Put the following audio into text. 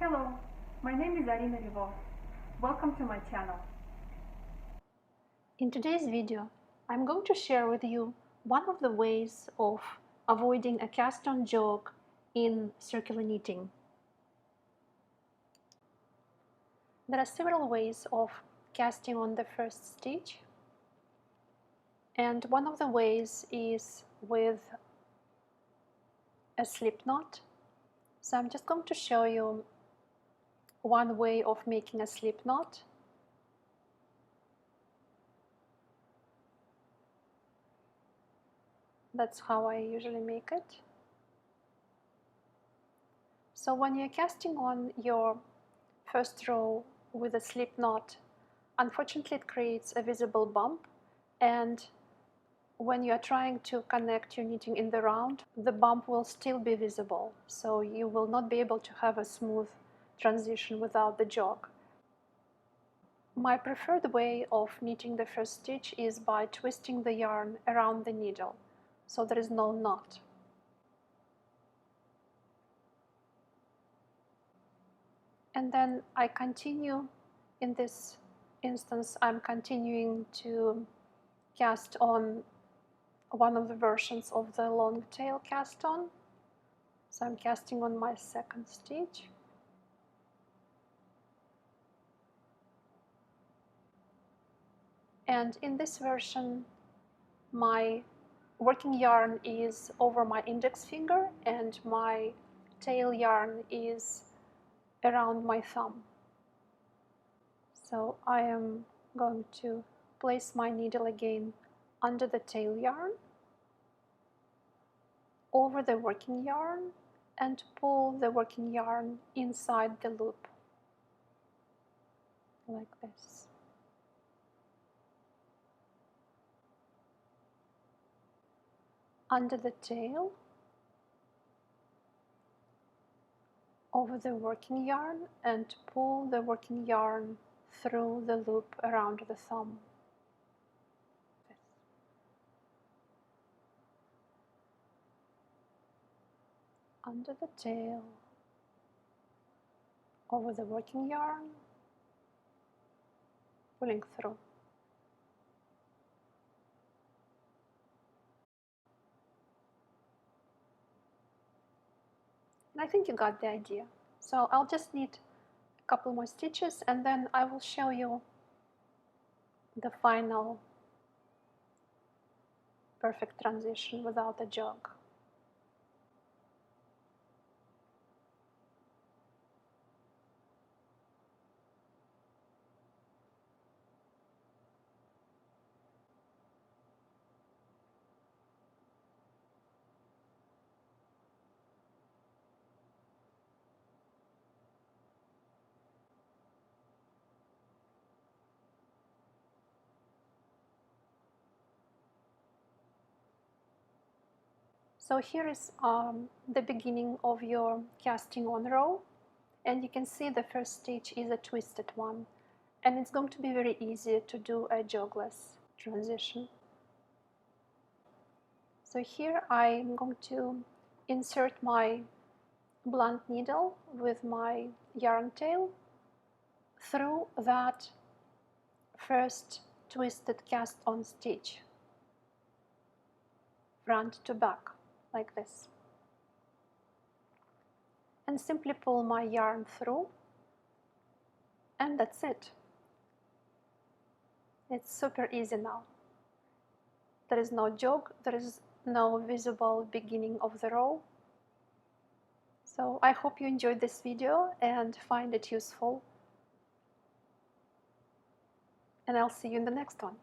Hello, my name is Arina Lvov. Welcome to my channel. In today's video, I'm going to share with you one of the ways of avoiding a cast-on jog in circular knitting. There are several ways of casting on the first stitch, and one of the ways is with a slip knot. So I'm just going to show you one way of making a slip knot. That's how I usually make it. So when you're casting on your first row with a slip knot, unfortunately it creates a visible bump, and when you are trying to connect your knitting in the round, the bump will still be visible, so you will not be able to have a smooth transition without the jog. My preferred way of knitting the first stitch is by twisting the yarn around the needle, so there is no knot. And then I continue, in this instance, I'm continuing to cast on one of the versions of the long tail cast on. So I'm casting on my second stitch. And in this version, my working yarn is over my index finger and my tail yarn is around my thumb. So I am going to place my needle again under the tail yarn, over the working yarn, and pull the working yarn inside the loop, like this. Under the tail, over the working yarn, and pull the working yarn through the loop around the thumb. Under the tail, over the working yarn, pulling through. And I think you got the idea. So I'll just knit a couple more stitches and then I will show you the final perfect transition without a jog. So here is the beginning of your casting on row, and you can see the first stitch is a twisted one, and it's going to be very easy to do a jogless transition. So here I'm going to insert my blunt needle with my yarn tail through that first twisted cast on stitch, front to back, like this, and simply pull my yarn through, and that's it. It's super easy now. There is no jog, there is no visible beginning of the row. So I hope you enjoyed this video and find it useful, and I'll see you in the next one.